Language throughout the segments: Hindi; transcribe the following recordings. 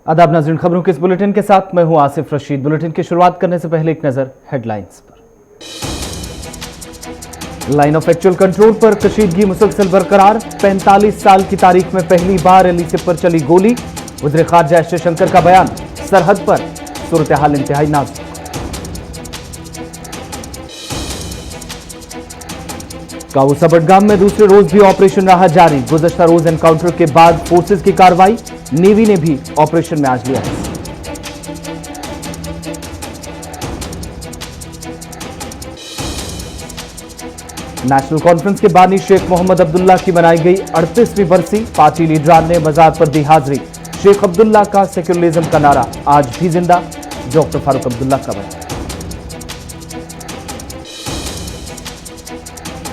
आदाब नाज़रीन, खबरों के इस बुलेटिन के साथ मैं हूं आसिफ रशीद। बुलेटिन की शुरुआत करने से पहले एक नजर हेडलाइंस पर। लाइन ऑफ एक्चुअल कंट्रोल पर कशीदगी मुसलसल बरकरार। 45 साल की तारीख में पहली बार एलएसी पर चली गोली। वज़ीर ख़ारजा एस जयशंकर का बयान, सरहद पर सूरत हाल इंतहाई नाजुक। काबूसा बडगाम में दूसरे रोज भी ऑपरेशन रहा जारी। गुज़श्ता रोज एनकाउंटर के बाद फोर्सेज की कार्रवाई, नेवी ने भी ऑपरेशन में आज लिया है। नेशनल कॉन्फ्रेंस के बानी शेख मोहम्मद अब्दुल्ला की मनाई गई 38वीं बरसी। पार्टी लीडरान ने मजार पर दी हाजिरी। शेख अब्दुल्ला का सेक्युलरिज्म का नारा आज भी जिंदा। डॉक्टर फारूक अब्दुल्ला का बयान।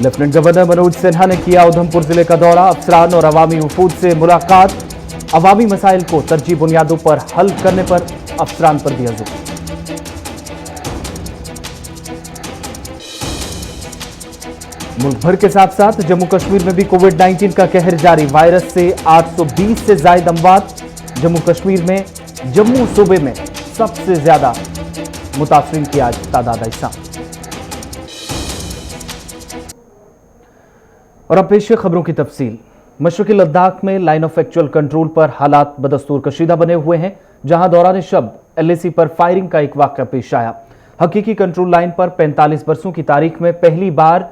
लेफ्टिनेंट गवर्नर मनोज सिन्हा ने किया उधमपुर जिले का दौरा। अफसरान और अवामी वफूद से मुलाकात। अवामी मसाइल को तरजीह बुनियादों पर हल करने पर अफसरान पर दिया जोर। मुल्क भर के साथ साथ जम्मू कश्मीर में भी कोविड-19 का कहर जारी। वायरस से 820 से ज्यादा अमवात। जम्मू कश्मीर में जम्मू सूबे में सबसे ज्यादा मुतासरीन की आज तादाद आई सामने। और अब पेश है खबरों की तफसील। मशरकी लद्दाख में लाइन ऑफ एक्चुअल कंट्रोल पर हालात बदस्तूर कशीदा बने हुए हैं, जहां दौरान शब एलएसी पर फायरिंग का एक वाकया पेश आया। हकीकी कंट्रोल लाइन पर 45 बरसों की तारीख में पहली बार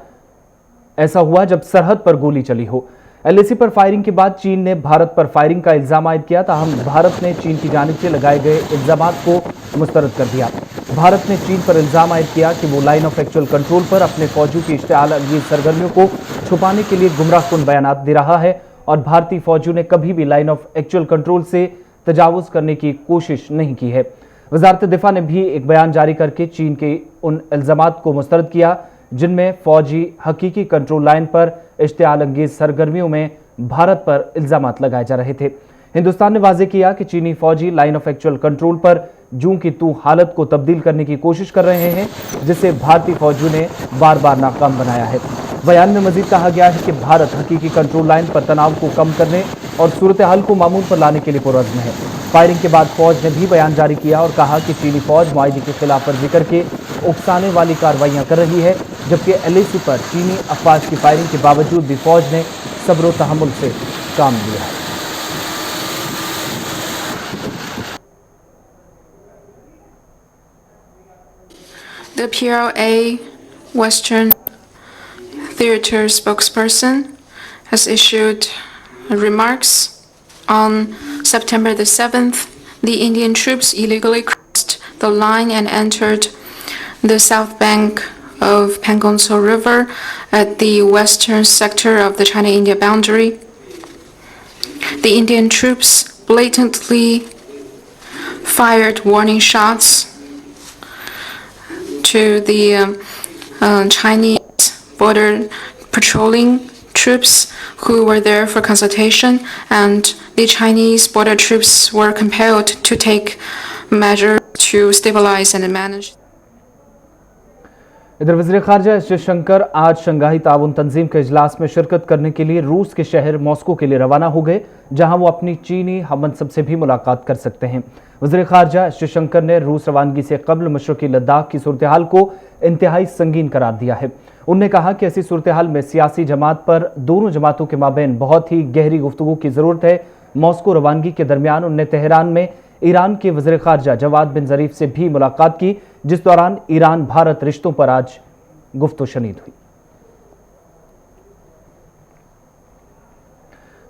ऐसा हुआ जब सरहद पर गोली चली हो। एलएसी पर फायरिंग के बाद चीन ने भारत पर फायरिंग का इल्जाम आयद किया, ताहम भारत ने चीन की जानिब से लगाए गए इल्जामात को मुस्तरद कर दिया। भारत ने चीन पर इल्जाम आयद किया कि वो लाइन ऑफ एक्चुअल कंट्रोल पर अपने फौजियों की इश्तिआल अंगेज सरगर्मियों को छुपाने के लिए गुमराहकुन बयानात दे रहा है और भारतीय फौजियों ने कभी भी लाइन ऑफ एक्चुअल कंट्रोल से तजावुज करने की कोशिश नहीं की है। वजारत दिफा ने भी एक बयान जारी करके चीन के उन इल्जामात को मुस्तरद किया जिनमें फौजी हकीकी कंट्रोल लाइन पर इश्तिआल अंगेज सरगर्मियों में भारत पर इल्जामात लगाए जा रहे थे। हिंदुस्तान ने वाजे किया कि चीनी फौजी लाइन ऑफ एक्चुअल कंट्रोल पर जूं की तू हालत को तब्दील करने की कोशिश कर रहे हैं, जिसे भारतीय फौजियों ने बार बार नाकाम बनाया है। बयान में मजीद कहा गया है कि भारत हकीकी कंट्रोल लाइन पर तनाव को कम करने और सूरत हाल को मामूल पर लाने के लिए पुरअज़्म है। फायरिंग के बाद फौज ने भी बयान जारी किया और कहा कि चीनी फौज मुआहिदे की खिलाफ वर्जी करके उकसाने वाली कार्रवाइयां कर रही है, जबकि एलएसी पर चीनी अफवाज की फायरिंग के बावजूद भी फौज ने सब्र व तहम्मुल से काम लिया है। The PLA Western Theater spokesperson has issued remarks on September the 7th. The Indian troops illegally crossed the line and entered the south bank of Pangong-so River at the western sector of the China-India boundary. The Indian troops blatantly fired warning shots to the Chinese border patrolling troops who were there for consultation, and the Chinese border troops were compelled to take measures to stabilize and manage. इधर वज़ीर ख़ारजा एस जयशंकर आज शंघाई ताउन तंजीम के इजलास में शिरकत करने के लिए रूस के शहर मॉस्को के लिए रवाना हो गए, जहां वो अपनी चीनी हममनसब से भी मुलाकात कर सकते हैं। वज़ीर ख़ारजा एस जयशंकर ने रूस रवानगी से कबल मशरक़ी लद्दाख की सूरत हाल को इंतहाई संगीन करार दिया है। उन्होंने कहा कि ऐसी सूरत हाल में सियासी जमात पर दोनों जमातों के माबैन बहुत ही गहरी गुफ्तगू की ज़रूरत है। मॉस्को रवानगी के दरमियान उन्होंने तेहरान में ईरान के वज़ीर ख़ारजा जवाद बिन ज़रीफ से भी मुलाकात की, जिस दौरान ईरान भारत रिश्तों पर आज गुफ्तो शनीद हुई।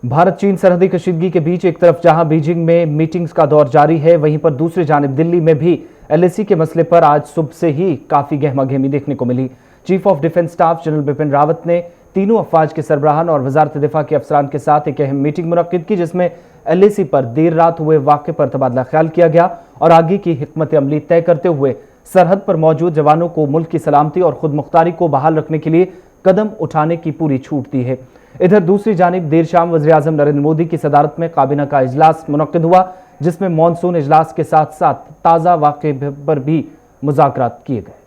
भारत चीन सरहदी कशीदगी के बीच एक तरफ जहां बीजिंग में मीटिंग्स का दौर जारी है, वहीं पर दूसरी जानिब दिल्ली में भी एलएसी के मसले पर आज सुबह से ही काफी गहमागहमी देखने को मिली। Chief of defence staff general Bipin Rawat ने तीनों अफवाज के सरबराहान और वजारत दिफा के अफसरान के साथ एक अहम मीटिंग मुनक्किद की, जिसमें एलएसी पर देर रात हुए वाक़े पर तबादला ख्याल किया गया और आगे की हिकमत अमली तय करते हुए सरहद पर मौजूद जवानों को मुल्क की सलामती और खुद मुख्तारी को बहाल रखने के लिए कदम उठाने की पूरी छूट दी है। इधर दूसरी जानिब देर शाम वज़ीर आज़म नरेंद्र मोदी की सदारत में काबीना का इजलास मुनक्किद हुआ, जिसमें मॉनसून इजलास के साथ साथ ताज़ा वाक़े पर भी मुज़ाकरात किए गए।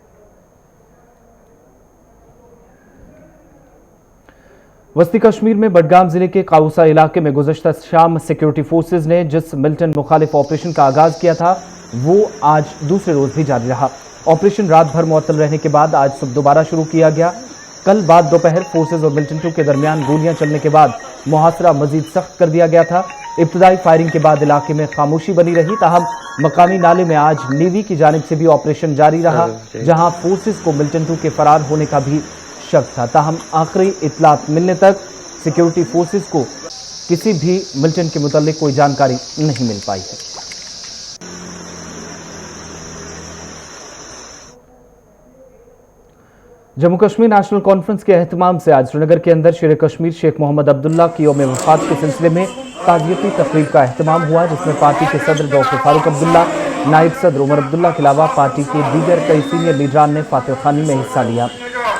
वस्ती कश्मीर में बडगाम जिले के काउसा इलाके में गुज़श्ता शाम सिक्योरिटी फोर्सेज ने जिस मिलिटेंट मुखालिफ ऑपरेशन का आगाज किया था वो आज दूसरे रोज भी जारी रहा। ऑपरेशन रात भर मुअत्तल रहने के बाद आज सुबह दोबारा शुरू किया गया। कल बाद दोपहर फोर्सेज और मिलिटेंटों के दरमियान गोलियां चलने के बाद मुहासरा मजीद सख्त कर दिया गया था। इब्तदाई फायरिंग के बाद इलाके में खामोशी बनी रही, ताहम मकामी नाले में आज नेवी की जानिब से भी ऑपरेशन जारी रहा, जहां फोर्सेज को मिलिटेंटों के फरार होने का भी शक था। ताहम आखिरी इतलात मिलने तक सिक्योरिटी फोर्सेज को किसी भी मिलिटेंट के मुतालिक कोई जानकारी नहीं मिल पाई है। जम्मू कश्मीर नेशनल कॉन्फ्रेंस के एहतमाम से आज श्रीनगर के अंदर शेर कश्मीर शेख मोहम्मद अब्दुल्ला की यौम वफात के सिलसिले में ताज़ियती तकरीब का एहतमाम हुआ, जिसमें पार्टी के सदर डॉक्टर फारूक अब्दुल्ला, नायब सदर उमर अब्दुल्ला के अलावा पार्टी के दीगर कई सीनियर लीडरान ने फातिह खानी में हिस्सा लिया।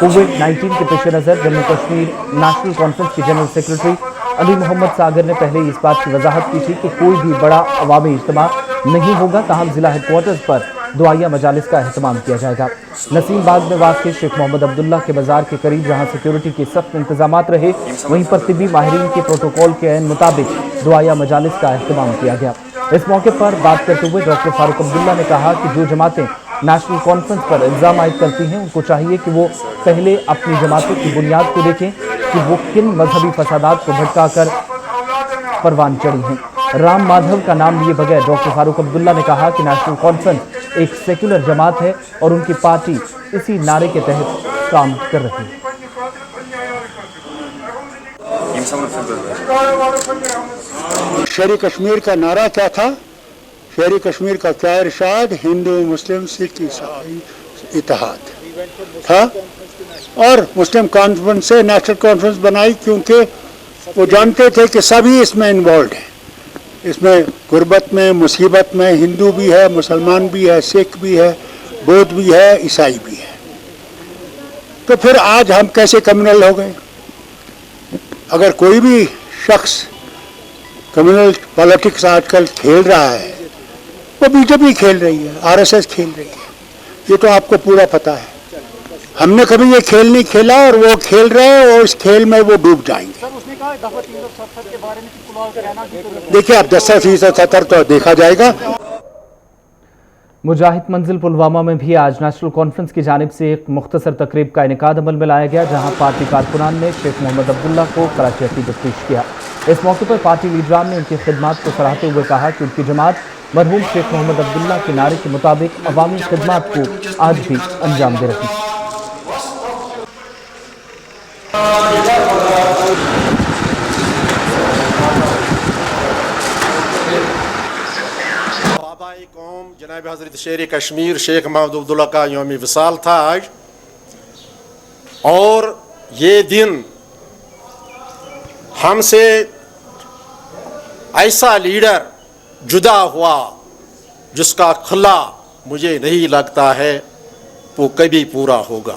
कोविड-19 के पेश नज़र जम्मू कश्मीर नेशनल कॉन्फ्रेंस के जनरल सेक्रेटरी अली मोहम्मद सागर ने पहले इस बात की वजाहत की थी कि कोई भी बड़ा अवामी इज्तिमा नहीं होगा, ताहम जिला हेडक्वार्टर्स पर दुआया मजालिस का एहतमाम किया जाएगा। नसीम बाग में वाक़ शेख मोहम्मद अब्दुल्ला के बाजार के करीब जहां सिक्योरिटी के सख्त इंतजामात रहे, वहीं पर तिब्बी माहिरीन के प्रोटोकॉल के मुताबिक दुआया मजालिस का एहतमाम किया गया। इस मौके पर बात करते हुए डॉक्टर फारूक अब्दुल्ला ने कहा कि जो जमातें नेशनल कॉन्फ्रेंस पर इल्ज़ाम आयद करती हैं उनको चाहिए कि वो पहले अपनी जमातों की बुनियाद को देखें कि वो किन मजहबी फसादात को भटकाकर परवान चढ़ी हैं। राम माधव का नाम लिए बगैर डॉक्टर फारूक अब्दुल्ला ने कहा कि नेशनल कॉन्फ्रेंस एक सेक्युलर जमात है और उनकी पार्टी इसी नारे के तहत काम कर रही है। शेर कश्मीर का नारा क्या था? शेर कश्मीर का क्या इरशाद? हिंदू मुस्लिम सिख ईसाई इत्तेहाद था। और मुस्लिम कॉन्फ्रेंस से नेशनल कॉन्फ्रेंस बनाई क्योंकि वो जानते थे कि सभी इसमें इन्वॉल्व हैं। इसमें गुर्बत में, मुसीबत में हिंदू भी है, मुसलमान भी है, सिख भी है, बौद्ध भी है, ईसाई भी है। तो फिर आज हम कैसे कम्युनल हो गए? अगर कोई भी शख्स कम्युनल पॉलिटिक्स आजकल खेल रहा है, वो बीजेपी खेल रही है, आरएसएस खेल रही है, ये तो आपको पूरा पता है। हमने कभी ये खेल नहीं खेला और वो खेल रहे हैं और इस खेल में वो डूब जाएंगे। देखिए अब 10% तो देखा जाएगा। मुजाहिद मंजिल पुलवामा में भी आज नेशनल कॉन्फ्रेंस की जानिब से एक मुख्तसर तकरीब का इनेकाद अमल में लाया गया, जहां पार्टी कारकुनान ने शेख मोहम्मद अब्दुल्ला को कराची अकीदत पेश किया। इस मौके पर पार्टी लीडरान ने उनकी खिदमात को सराहते हुए कहा कि उनकी जमात मरहूम शेख मोहम्मद अब्दुल्ला के नारे के मुताबिक अवामी खिदमात को आज भी अंजाम दे रही है। कौम जनाब हज़रत शेर कश्मीर शेख मोहम्मद अब्दुल्ला का यौम विसाल था आज, और ये दिन हमसे ऐसा लीडर जुदा हुआ जिसका खला मुझे नहीं लगता है वो कभी पूरा होगा,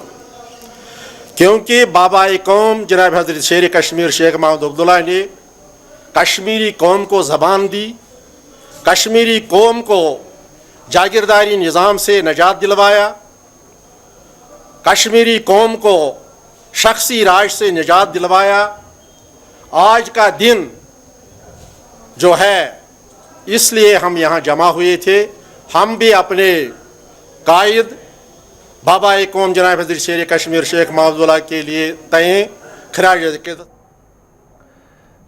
क्योंकि बाबा कौम जनाब हज़रत शेर कश्मीर शेख मोहम्मद अब्दुल्ला ने कश्मीरी कौम को ज़बान दी, कश्मीरी कौम को जागीरदारी निज़ाम से निजात दिलवाया, कश्मीरी कौम को शख्सी राज से निजात दिलवाया। आज का दिन जो है इसलिए हम यहाँ जमा हुए थे, हम भी अपने कायद बाबा कौम जनाब हज़रत शेर कश्मीर शेख मोहम्मद अब्दुल्ला के लिए तय खराज।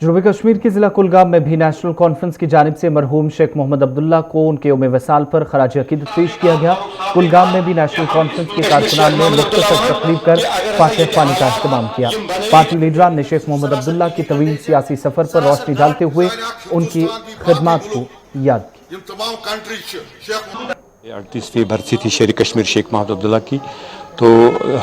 जनूबी कश्मीर के जिला कुलगाम में भी नेशनल कॉन्फ्रेंस की जानिब से मरहूम शेख मोहम्मद अब्दुल्ला को उनके यौम वसाल पर खराज अकीदत पेश किया गया। कुलगाम में भी नेशनल कॉन्फ्रेंस के कारकुनान ने मुख्तसर तकरीब कर फातिह खानी का एहतमाम किया। पार्टी लीडरान ने शेख मोहम्मद अब्दुल्ला की तवील सियासी सफर पर रोशनी डालते हुए उनकी खिदमात को याद की। 38वीं भर्ती थी शेर कश्मीर शेख मोहम्मद अब्दुल्ला की, तो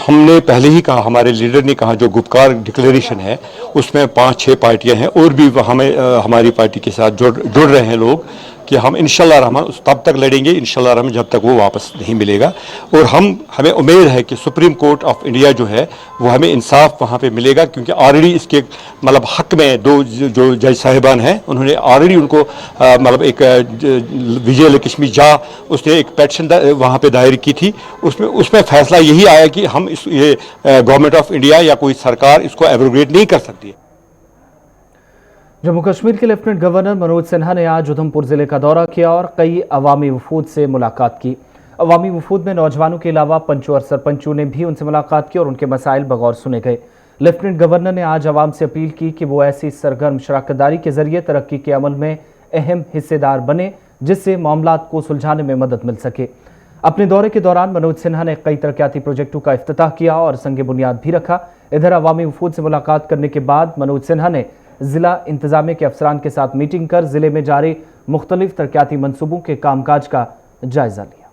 हमने पहले ही कहा, हमारे लीडर ने कहा, जो गुपकार डिक्लेरेशन है उसमें 5-6 पार्टियां हैं और भी हमें हमारी पार्टी के साथ जुड़ रहे हैं लोग, कि हम इंशाल्लाह रहमान तब तक लड़ेंगे इंशाल्लाह रहमान जब तक वो वापस नहीं मिलेगा। और हमें उम्मीद है कि सुप्रीम कोर्ट ऑफ इंडिया जो है वो हमें इंसाफ वहाँ पे मिलेगा, क्योंकि ऑलरेडी इसके मतलब हक में दो जो जज साहिबान हैं उन्होंने ऑलरेडी उनको मतलब एक विजय लक्ष्मी झा उसने एक पेटिशन वहाँ पे दायर की थी, उसमें फैसला यही आया कि हम ये गवर्नमेंट ऑफ इंडिया या कोई सरकार इसको एब्रोगेट नहीं कर सकती है। जम्मू कश्मीर के लेफ्टिनेंट गवर्नर मनोज सिन्हा ने आज उधमपुर जिले का दौरा किया और कई अवामी वफूद से मुलाकात की। अवामी वफूद में नौजवानों के अलावा पंचों और सरपंचों ने भी उनसे मुलाकात की और उनके मसाइल बगौर सुने गए। लेफ्टिनेंट गवर्नर ने आज आवाम से अपील की कि वो ऐसी सरगर्म शराकतदारी के जरिए तरक्की के अमल में अहम हिस्सेदार बने जिससे मामलात को सुलझाने में मदद मिल सके। अपने दौरे के दौरान मनोज सिन्हा ने कई तरक्याती प्रोजेक्टों का इफ्तिताह किया और संग बुनियाद भी रखा। इधर अवामी वफूद से मुलाकात करने के बाद मनोज सिन्हा ने जिला इंतजामिया के अफसरान के साथ मीटिंग कर जिले में जारी मुख्तलिफ तरक्याती मंसूबों के कामकाज का जायजा लिया।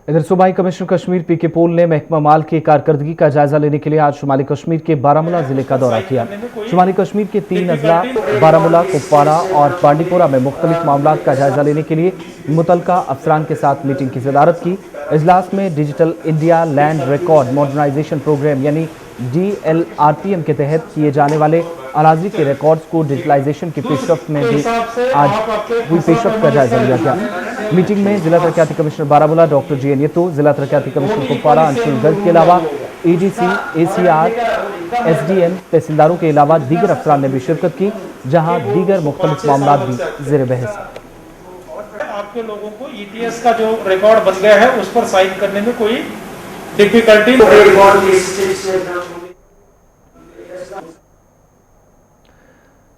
इधर सूबाई कमिश्नर कश्मीर पीके पोल ने महकमा माल की कारकर्दगी का जायजा लेने के लिए आज शुमाली कश्मीर के बारामूला जिले का दौरा किया। शुमाली कश्मीर के 3 अजला बारामूला, कुपवारा और बांडीपोरा में मुख्तलिफ मामलात का जायजा लेने के लिए मुतलका अफसरान के साथ मीटिंग की सदारत की। इजलास में digital India land record modernisation programme यानी DLRPM के तहत किए जाने वाले अराजी के रिकॉर्ड्स को डिजिटलाइजेशन की पेशरफ्त में भी आज हुई पेशरफ्त का जायजा लिया गया। मीटिंग में जिला तरक्याती कमिश्नर बारामूला डॉक्टर GN येतो, जिला तरक्याती कमिश्नर कुपवारा अंशुल गर्ग के अलावा ADC, ACR, SDM, तहसीलदारों के अलावा दीगर अफसरान ने भी शिरकत की, जहां दीगर मुख्तलिफ मामला भी ज़ेर बहस। आपके लोगों को ETS का जो रिकॉर्ड बन गया है उस पर साइन करने में कोई difficulty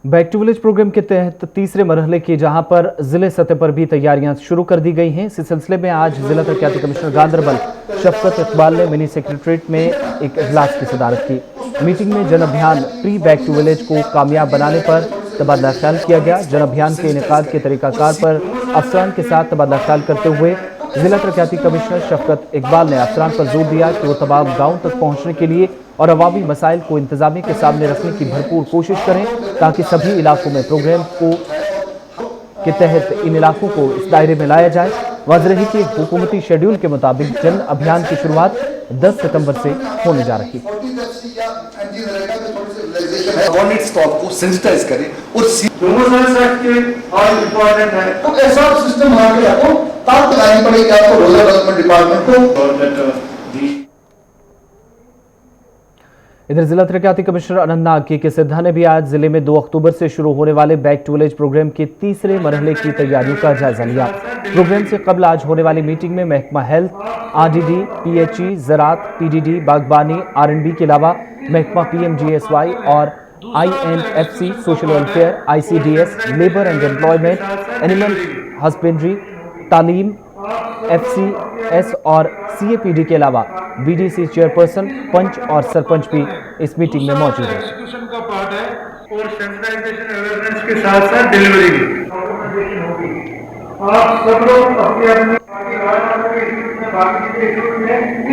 back to village programme के तहत तीसरे मरहले की जहां पर जिले सतह पर भी तैयारियां शुरू कर दी गई हैं। इसी सिलसिले में आज जिला तरक्याती कमिश्नर गांधरबल शफकत इकबाल ने मिनी सेक्रेटरीट में एक इजलास की सदारत की। मीटिंग में जन अभियान प्री बैक टू विलेज को कामयाब बनाने पर तबादला ख्याल किया गया। जन अभियान के इनेकाद के तरीकाकार पर अफसरान के साथ तबादला ख्याल करते हुए जिला तरक्याती कमिश्नर शफकत इकबाल ने अफसरान पर जोर दिया कि वो तमाम गाँव तक पहुँचने के लिए और अवामी मसाइल को इंतजामिया के सामने रखने की भरपूर कोशिश करें ताकि सभी इलाकों में प्रोग्राम के तहत इन इलाकों को इस दायरे में लाया जाए। वाज़ेह रही कि हुकूमती शेड्यूल के मुताबिक जन अभियान की शुरुआत 10 सितंबर से होने जा रही है। को सेंसिटाइज करें और तो ऐसा सिस्टम आ गया तो ताकत लानी पड़ेगी आपको रूरल डेवलपमेंट डिपार्टमेंट को। इधर जिला तरक्याती कमिश्नर अनंतनाग के सिद्धा ने भी आज जिले में 2 अक्टूबर से शुरू होने वाले बैक टू विलेज प्रोग्राम के तीसरे मरहले की तैयारियों का जायजा लिया। प्रोग्राम से कबल आज होने वाली मीटिंग में महकमा हेल्थ, RDD, PHE, ज़राअत, PDD, बागबानी, R&B के अलावा महकमा PMGSY और INFC, social welfare, ICDS, labour and employment, animal husbandry, तालीम, FCS और CAPD के अलावा BDC चेयरपर्सन, पंच और सरपंच भी इस मीटिंग में मौजूद हैं। एग्जीक्यूशन का पार्ट है और सेंसिटाइजेशन अवेयरनेस के साथ साथ डिलीवरी भी आप सब लोग अपने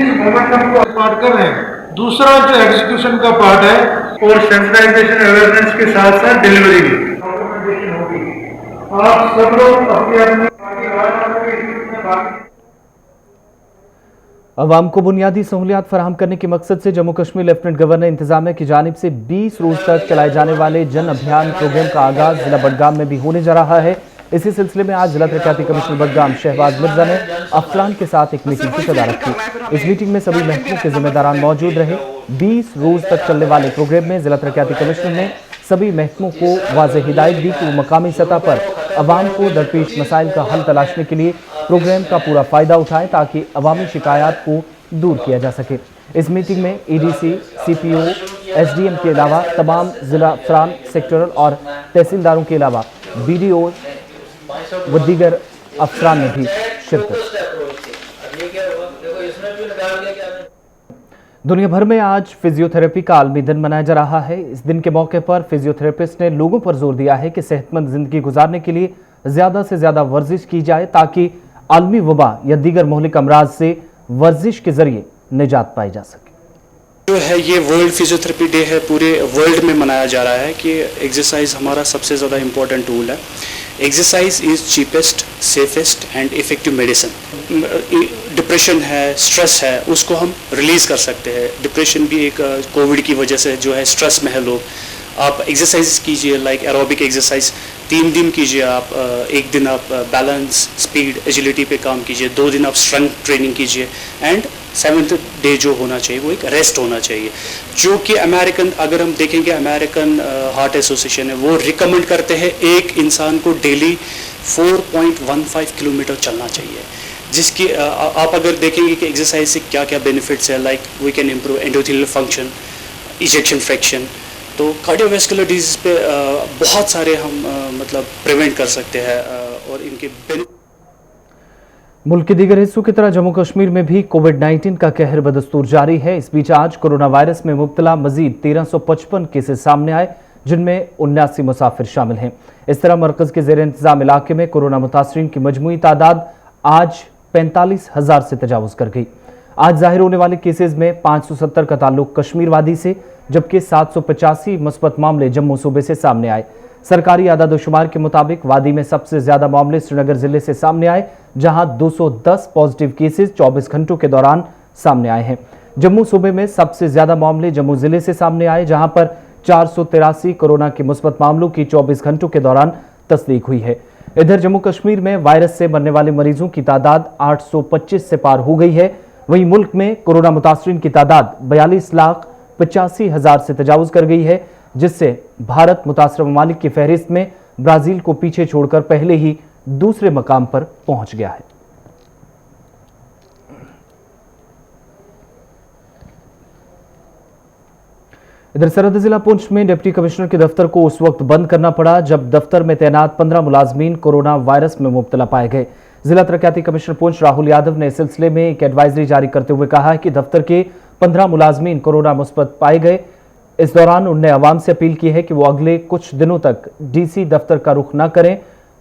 इस मोमेंटम को पार्ट कर रहे हैं। दूसरा जो एग्जीक्यूशन का पार्ट है और सेंसिटाइजेशन अवेयरनेस के साथ साथ डिलीवरी भी आप सब लोग अपने अवाम को बुनियादी सहूलियात फराहम करने के मकसद से जम्मू कश्मीर लेफ्टिनेंट गवर्नर इंतजामिया की जानिब से 20 रोज तक चलाए जाने वाले जन अभियान प्रोग्राम का आगाज जिला बडगाम में भी होने जा रहा है। इसी सिलसिले में आज जिला तरक्याती कमिश्नर बडगाम शहबाज मिर्जा ने अफसरान के साथ एक मीटिंग की सदारत की। इस मीटिंग में सभी महकमों के जिम्मेदारान मौजूद रहे। 20 रोज तक चलने वाले प्रोग्राम में जिला तरक्याती कमिश्नर ने सभी महकमों को वाज़ेह हिदायत दी कि वो मकामी सतह पर अवाम को दरपेश मसाइल का हल तलाशने के लिए प्रोग्राम का पूरा फ़ायदा उठाएं ताकि अवामी शिकायत को दूर किया जा सके। इस मीटिंग में ADC, CPO, SDM के अलावा तमाम जिला अफसरान, सेक्टरल और तहसीलदारों के अलावा BDO व दीगर अफसरान ने भी शिरकत। दुनिया भर में आज फिजियोथेरेपी का आलमी दिन मनाया जा रहा है। इस दिन के मौके पर फिजियोथेरेपिस्ट ने लोगों पर जोर दिया है कि सेहतमंद जिंदगी गुजारने के लिए ज़्यादा से ज़्यादा वर्जिश की जाए ताकि आलमी वबा या दीगर मोहलिक अमराज से वर्जिश के जरिए निजात पाई जा सके। जो है ये वर्ल्ड फिजियोथेरेपी डे है, पूरे वर्ल्ड में मनाया जा रहा है कि एक्सरसाइज हमारा सबसे ज़्यादा इम्पोर्टेंट टूल है। Exercise is cheapest, safest and effective medicine. Depression है, स्ट्रेस है, उसको हम रिलीज़ कर सकते हैं। डिप्रेशन भी एक कोविड की वजह से जो है स्ट्रेस में है लोग। आप एक्सरसाइज कीजिए, लाइक एरोबिक एक्सरसाइज 3 दिन कीजिए आप। 1 दिन आप बैलेंस, स्पीड, एजिलिटी पे काम कीजिए। 2 दिन आप स्ट्रेंथ ट्रेनिंग कीजिए एंड 7th डे जो होना चाहिए वो एक रेस्ट होना चाहिए। जो कि अमेरिकन, अगर हम देखेंगे अमेरिकन हार्ट एसोसिएशन है, वो रिकमेंड करते हैं एक इंसान को डेली 4.15 किलोमीटर चलना चाहिए। जिसकी आप अगर देखेंगे कि एक्सरसाइज से क्या क्या बेनिफिट्स है, like we can improve endothelial function, ejection fraction. तो कार्डियोवैस्कुलर डिजीज पे बहुत सारे हम मतलब प्रिवेंट कर सकते हैं और इनके मुल्क के दीगर हिस्सों की तरह जम्मू कश्मीर में भी कोविड-19 का कहर बदस्तूर जारी है। इस बीच आज कोरोना वायरस में मुब्तला मजीद 1355 केसेस सामने आए, जिनमें 79 मुसाफिर शामिल हैं। इस तरह मरकज के जेर इंतजाम इलाके में कोरोना मुतासरीन की मजमूई तादाद आज 45,000 से तजावुज कर गई। आज जाहिर होने वाले केसेज में 570 का ताल्लुक कश्मीर वादी से, जबकि 785 मुस्बत मामले जम्मू सूबे से सामने आए। सरकारी आदादोशुमार के मुताबिक वादी में सबसे ज्यादा मामले श्रीनगर जिले से सामने आए, जहां 210 पॉजिटिव केसेस 24 घंटों के दौरान सामने आए हैं। जम्मू सूबे में सबसे ज्यादा मामले जम्मू जिले से सामने आए, जहां पर 483 कोरोना के मुस्बत मामलों की 24 घंटों के दौरान तस्दीक हुई है। इधर जम्मू कश्मीर में वायरस से मरने वाले मरीजों की तादाद 825 से पार हो गई है। वहीं मुल्क में कोरोना मुतासरीन की तादाद 42,85,000 से तजावुज कर गई है, जिससे भारत मुतासर ममालिक की फहरिस्त में ब्राजील को पीछे छोड़कर पहले ही दूसरे मकाम पर पहुंच गया है। इधर सरहद जिला पुंछ में डिप्टी कमिश्नर के दफ्तर को उस वक्त बंद करना पड़ा जब दफ्तर में तैनात 15 मुलाजमीन कोरोना वायरस में मुब्तला पाए गए। जिला तरक्याती कमिश्नर पुंछ राहुल यादव ने इस सिलसिले में एक एडवाइजरी जारी करते हुए कहा है कि दफ्तर के 15 मुलाजमीन कोरोना मुस्बत पाए गए। इस दौरान उन्होंने आवाम से अपील की है कि वो अगले कुछ दिनों तक डीसी दफ्तर का रुख न करें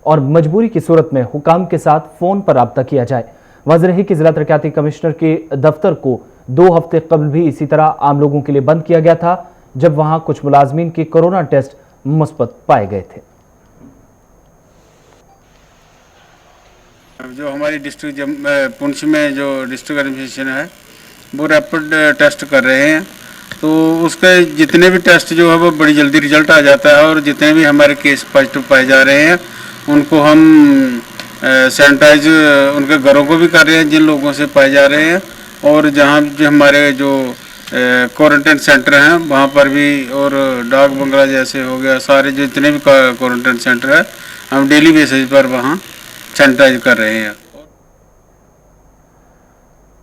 और मजबूरी की सूरत में हुकाम के साथ फोन पर राब्ता किया जाए। वाज़ेह रहे कि जिला तरक्याती कमिश्नर के दफ्तर को 2 हफ्ते कबल भी इसी तरह आम लोगों के लिए बंद किया गया था, जब वहां कुछ मुलाजमीन के कोरोना टेस्ट मुस्बत पाए गए थे। जो हमारी डिस्ट्रिक्ट पुंछ में जो डिस्ट्रिक्ट एडमिनिस्ट्रेशन है वो रैपिड टेस्ट कर रहे हैं, तो उसके जितने भी टेस्ट जो है वो बड़ी जल्दी रिजल्ट आ जाता है और जितने भी हमारे केस पॉजिटिव पाए जा रहे हैं उनको हम सैनिटाइज उनके घरों को भी कर रहे हैं जिन लोगों से पाए जा रहे हैं, और जहाँ जो हमारे जो क्वारंटाइन सेंटर हैं वहाँ पर भी, और डाक बंगला जैसे हो गया, सारे जितने भी क्वारंटाइन सेंटर है हम डेली बेसिस पर वहाँ सैनिटाइज कर रहे हैं।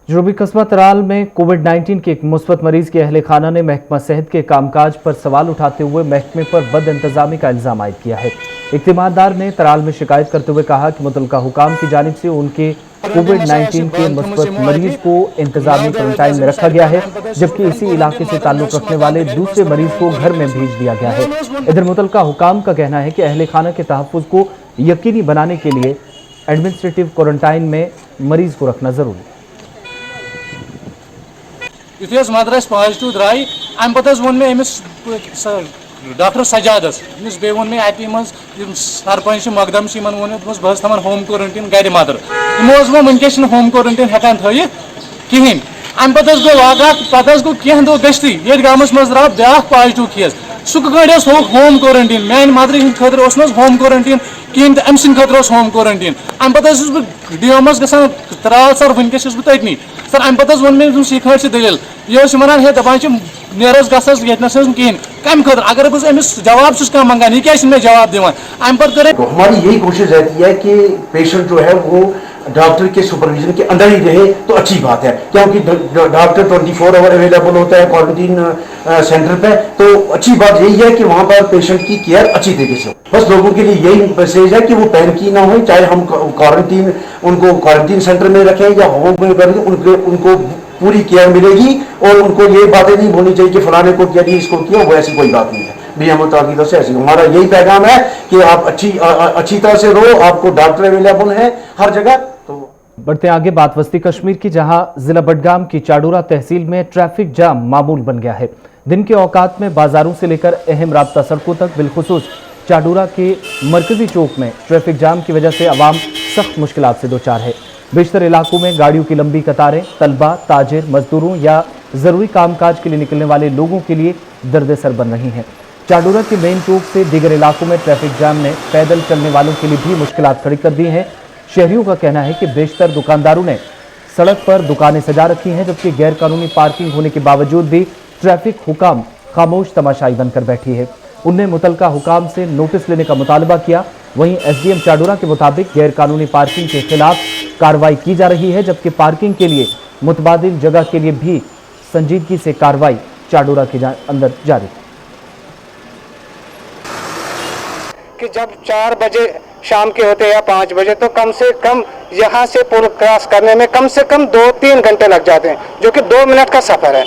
जनूबी कस्बा तराल में कोविड-19 के एक मुस्बत मरीज के अहले खाना ने महकमा सेहत के कामकाज पर सवाल उठाते हुए महकमे पर बद इंतजामी का इल्जाम आयद किया है। एक तीमारदार ने तराल में शिकायत करते हुए कहा कि मुतलका हुकाम की जानिब से उनके कोविड-19 के मुस्बत मरीज को इंतजामी क्वारंटाइन में रखा गया है, जबकि इसी इलाके से ताल्लुक रखने वाले दूसरे मरीज को घर में भेज दिया गया है। इधर मुतलका हुकाम का कहना है कि अहले खाना के तहफ़्फ़ुज़ को यकीनी बनाने के लिए एडमिनिस्ट्रेटिव क्वारंटाइन में मरीज को रखना जरूरी है। युथ मदर पॉजिटिव द्राई अम पे वो मे अमिस डॉक्टर सजादस बे वो मे अति मज सरपंच मकदम वो बस थमान होम क्वारंटीन गर मदर वो वनकस होम क्वारंटीन हेकान थी कहें। अम पे गो वाक़ पे गो कह दो गश्ती ये गामस मज द्राव ब्या पॉजिटिव केस सह गड़ होम क्वारंटीन मान मदर हंद खतर होम क्वारंटीन कहें तो अम सद खतर होम क्वारंटीन। अम पे डीएमस ग तराल सर वनकस तथनी सर अम पे वो मे सीख से दलील ये वन हे दपान नेरस गस कहें कम खतर अगर बस अमिस जवाब कह मंगान यह क्या जवाब दिवान अम पे करे। हमारी यही कोशिश रहती है कि पेशेंट जो है वो डॉक्टर के सुपरविजन के अंदर ही रहे तो अच्छी बात है, क्योंकि डॉक्टर 24 आवर अवेलेबल होता है क्वारंटीन सेंटर पे, तो अच्छी बात यही है कि वहाँ पर पेशेंट की केयर अच्छी तरीके से हो। बस लोगों के लिए यही मैसेज है कि वो पैनिक ना हो, चाहे हम उनको क्वारंटीन सेंटर में रखें या होम में करें, उनको पूरी केयर मिलेगी और उनको ये बातें नहीं बोलनी चाहिए कि फलाने को किया इसको किया, वो ऐसी कोई बात नहीं है। भी से ऐसी हमारा यही पैगाम है कि आप अच्छी तरह से रहो, आपको डॉक्टर अवेलेबल है हर जगह। तो बढ़ते आगे बात वस्ती कश्मीर की, जहां जिला बडगाम की चाडूरा तहसील में ट्रैफिक जाम मामूल बन गया है। दिन के औकात में बाजारों से लेकर अहम राब्ता सड़कों तक, बिलखुसूस चाडूरा के मरकजी चौक में ट्रैफिक जाम की वजह से आवाम सख्त मुश्किलात से दो चार है। बेशतर इलाकों में गाड़ियों की लंबी कतारें तलबा, ताजिर, मजदूरों या जरूरी कामकाज के लिए निकलने वाले लोगों के लिए दर्द-ए-सर बन रही हैं। चाडूरा के मेन चौक से दीगर इलाकों में ट्रैफिक जाम ने पैदल चलने वालों के लिए भी मुश्किलात खड़ी कर दी हैं। शहरियों का कहना है कि बेशतर दुकानदारों ने सड़क पर दुकानें सजा रखी हैं, जबकि गैरकानूनी पार्किंग होने के बावजूद भी ट्रैफिक हुकाम खामोश तमाशाई बनकर बैठी है। उनने मुतलका हुकाम से नोटिस लेने का मुतालबा किया। वहीं एसडीएम चाडूरा के मुताबिक गैरकानूनी पार्किंग के खिलाफ कार्रवाई की जा रही है, जबकि पार्किंग के लिए मुतबादिल जगह के लिए भी संजीदगी से कार्रवाई चाडूरा के अंदर जारी है। कि जब 4 बजे शाम के होते या 5 बजे तो कम से कम यहाँ से पुल क्रॉस करने में कम से कम 2-3 घंटे लग जाते हैं, जो कि 2 मिनट का सफर है।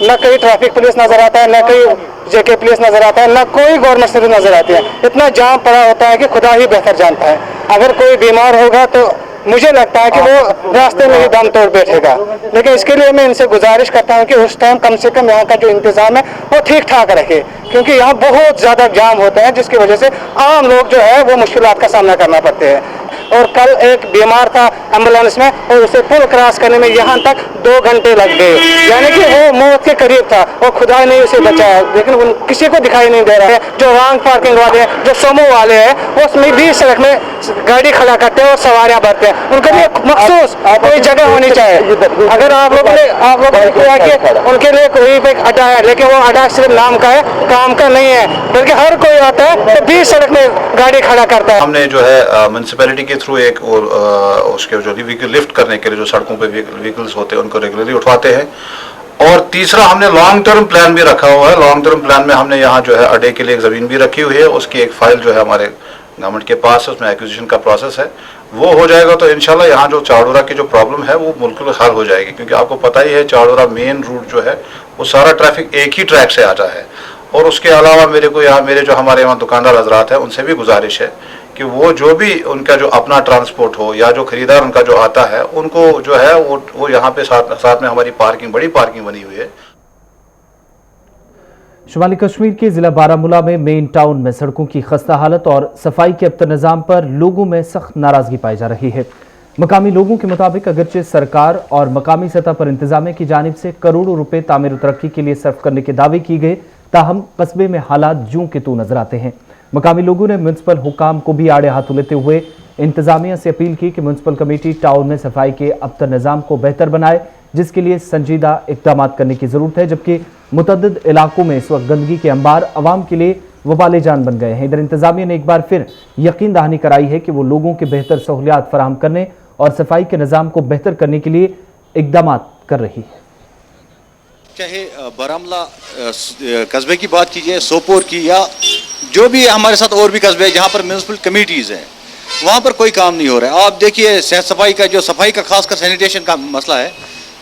न कहीं ट्रैफिक पुलिस नजर आता है, न कहीं जेके पुलिस नजर आता है, न कोई गवर्नमेंट सर्विस नजर आती है। इतना जाम पड़ा होता है कि खुदा ही बेहतर जानता है। अगर कोई बीमार होगा तो मुझे लगता है कि वो रास्ते में ही दम तोड़ बैठेगा। लेकिन इसके लिए मैं इनसे गुजारिश करता हूं कि उस टाइम कम से कम यहाँ का जो इंतजाम है वो ठीक ठाक रखे, क्योंकि यहाँ बहुत ज़्यादा जाम होता है, जिसकी वजह से आम लोग जो है वो मुश्किलात का सामना करना पड़ते हैं। और कल एक बीमार था एम्बुलेंस में और उसे पुल क्रॉस करने में यहाँ तक 2 घंटे लग गए, यानी कि वो मौत के करीब था और खुदा ने उसे बचाया, लेकिन किसी को दिखाई नहीं दे रहा है। जो रॉन्ग पार्किंग वाले हैं, जो सोमो वाले हैं, उसमें भी सड़क में गाड़ी खड़ा करते हैं और सवारियां भरते हैं। उनके लिए मखसूस कोई जगह होनी चाहिए। अगर आप लोगों ने किया कि उनके लिए कोई एक अड्डा है, लेकिन वो अड्डा सिर्फ नाम का है, काम का नहीं है, बल्कि हर कोई आता है तो भी सड़क में गाड़ी खड़ा करता है। हमने जो है म्यूनसिपैलिटी के थ्रू एक और उसके जो व्हीकल लिफ्ट करने के लिए जो सड़कों पे व्हीकल्स होते हैं उनको रेगुलरली उठवाते हैं। और तीसरा हमने लॉन्ग टर्म प्लान भी रखा हुआ है। लॉन्ग टर्म प्लान में हमने यहाँ जो है अड्डे के लिए एक ज़मीन भी रखी हुई है, उसकी एक फाइल जो है हमारे गवर्नमेंट के पास है, उसमें एक्विजिशन का प्रोसेस है। वो हो जाएगा तो इंशाल्लाह यहाँ जो चाडूरा की जो प्रॉब्लम है वो बिल्कुल हल हो जाएगी, क्योंकि आपको पता ही है चाडूरा मेन रूट जो है वो सारा ट्रैफिक एक ही ट्रैक से आता है। और उसके अलावा मेरे जो हमारे यहाँ दुकानदार हजरात हैं उनसे भी गुजारिश है कि वो जो भी उनका जो अपना ट्रांसपोर्ट हो या जो खरीदार उनका जो आता है उनको जो है वो यहाँ पे साथ में हमारी बड़ी पार्किंग बनी हुई है। शुमाली कश्मीर के जिला बारामूला में मेन टाउन में सड़कों की खस्ता हालत और सफाई के अबतर निज़ाम पर लोगों में सख्त नाराजगी पाई जा रही है। मकामी लोगों के मुताबिक अगरचे सरकार और मकामी सतह पर इंतजामिया की जानिब से करोड़ों रुपए तामीर तरक्की के लिए सर्फ करने के दावे किए गए, ताहम कस्बे में हालात ज्यों के त्यों नजर आते हैं। मकामी लोगों ने म्यूनसिपल हुकाम को भी आड़े हाथों लेते हुए इंतजामिया से अपील की कि म्यूनसिपल कमेटी टाउन में सफाई के अबतर निज़ाम को बेहतर बनाए, जिसके लिए संजीदा इक़दाम करने की ज़रूरत है। जबकि मुतअद्दिद इलाकों में इस वक्त गंदगी के अंबार आवाम के लिए वबाले जान बन गए हैं। इधर इंतजामिया ने एक बार फिर यकीन दहानी कराई है कि वो लोगों के बेहतर सहूलियात फराहम करने और सफाई के निज़ाम को बेहतर करने के लिए इक़दाम कर रही है। चाहे बारामूला कस्बे की बात कीजिए, सोपोर की, या जो भी हमारे साथ और भी कस्बे जहाँ पर म्यूनसिपल कमेटीज़ हैं, वहाँ पर कोई काम नहीं हो रहा है। आप देखिए सेहत सफाई का खासकर सैनिटेशन का मसला है,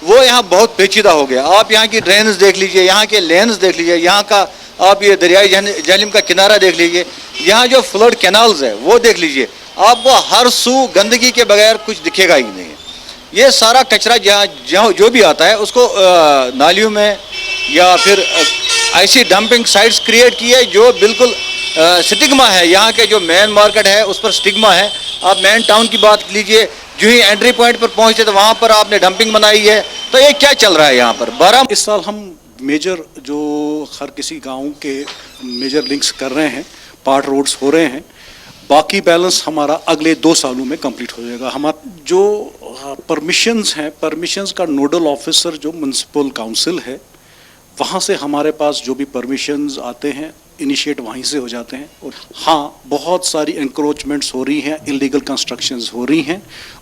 वो यहाँ बहुत पेचीदा हो गया। आप यहाँ की ड्रेन्स देख लीजिए, यहाँ के लेन्स देख लीजिए, यहाँ का आप ये दरियाई झेलम का किनारा देख लीजिए, यहाँ जो फ्लड कैनाल्स है वो देख लीजिए, आपको हर सू गंदगी के बगैर कुछ दिखेगा ही नहीं। ये सारा कचरा जहाँ जो भी आता है उसको नालियों में या फिर ऐसी डंपिंग साइट्स क्रिएट की है जो बिल्कुल स्टिग्मा है। यहाँ के जो मेन मार्केट है उस पर स्टिग्मा है। आप मेन टाउन की बात लीजिए, जो ही एंट्री पॉइंट पर पहुँचते तो वहाँ पर आपने डंपिंग बनाई है। तो ये क्या चल रहा है यहाँ पर? इस साल हम मेजर जो हर किसी गांव के मेजर लिंक्स कर रहे हैं, पार्ट रोड्स हो रहे हैं, बाकी बैलेंस हमारा अगले 2 सालों में कंप्लीट हो जाएगा। हमारा जो परमिशंस हैं, परमिशंस का नोडल ऑफिसर जो म्यूनसिपल काउंसिल है, वहाँ से हमारे पास जो भी परमिशंस आते हैं इनिशिएट वहीं से हो जाते हैं। और हाँ, बहुत सारी इंक्रोचमेंट्स हो रही हैं, इलीगल कंस्ट्रक्शंस हो रही हैं,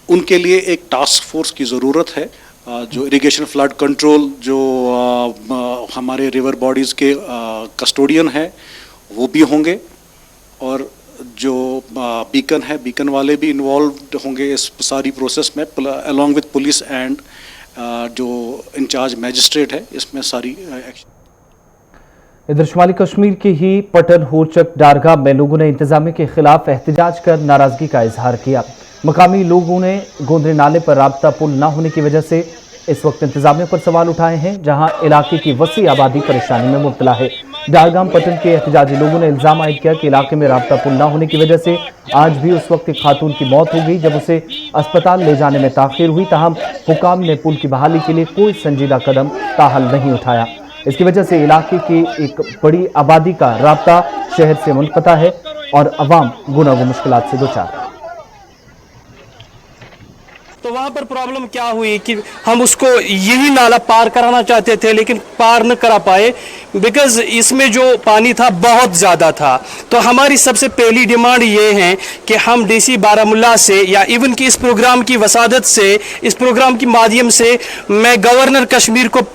उनके लिए एक टास्क फोर्स की ज़रूरत है। जो इरिगेशन फ्लड कंट्रोल जो हमारे रिवर बॉडीज़ के कस्टोडियन है वो भी होंगे, और जो बीकन है, बीकन वाले भी इन्वॉल्व होंगे इस सारी प्रोसेस में, अलॉन्ग विद पुलिस एंड जो इंचार्ज मैजिस्ट्रेट है, इसमें सारी एक्शन। इधर शुमाली कश्मीर के ही पटन होचक डारगाह में लोगों ने इंतजामिया के खिलाफ एहतजाज कर नाराजगी का इजहार किया। मकामी लोगों ने गोंदरी नाले पर राब्ता पुल न होने की वजह से इस वक्त इंतजामिया पर सवाल उठाए हैं, जहां इलाके की वसी आबादी परेशानी में मुब्तला है। डालगाम पट्टन के एहतजाजी लोगों ने इल्जाम आयद किया कि इलाके में राब्ता पुल न होने की वजह से आज भी उस वक्त एक खातून की मौत हो गई जब उसे अस्पताल ले जाने में ताखिर हुई। ताहम हुकाम ने पुल की बहाली के लिए कोई संजीदा कदम ताहल नहीं उठाया। इसकी वजह से इलाके की एक बड़ी आबादी का राब्ता शहर से मुनक़ता है और अवाम गुनाह मुश्किलात से दो चार। तो वहाँ पर प्रॉब्लम क्या हुई कि हम उसको यही नाला पार कराना चाहते थे लेकिन पार न करा पाए, बिकॉज इसमें जो पानी था बहुत ज़्यादा था। तो हमारी सबसे पहली डिमांड ये है कि हम डीसी बारामुल्ला से या इवन कि इस प्रोग्राम की वसादत से, इस प्रोग्राम के माध्यम से मैं गवर्नर कश्मीर को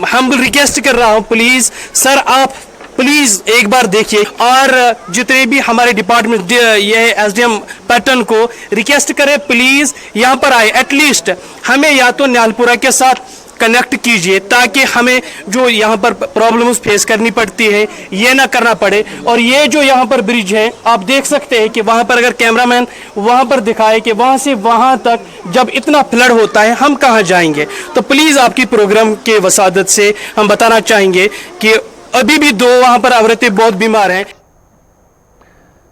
हम्बल रिक्वेस्ट कर रहा हूँ, प्लीज़ सर आप प्लीज एक बार देखिए और जितने भी हमारे डिपार्टमेंट ये एसडीएम पैटर्न को रिक्वेस्ट करें प्लीज यहाँ पर आए, एटलीस्ट हमें या तो न्यालपुरा के साथ कनेक्ट कीजिए ताकि हमें जो यहाँ पर प्रॉब्लम्स फेस करनी पड़ती है ये ना करना पड़े। और ये जो यहाँ पर ब्रिज है आप देख सकते हैं कि वहाँ पर अगर कैमरामैन वहाँ पर दिखाए कि वहाँ से वहाँ तक जब इतना फ्लड होता है हम कहाँ जाएंगे। तो प्लीज़ आपकी प्रोग्राम के वसादत से हम बताना चाहेंगे कि अभी भी दो वहां पर औरतें बहुत बीमार हैं।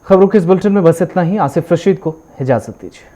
खबरों के इस बुलेटिन में बस इतना ही। आसिफ रशीद को इजाजत दीजिए।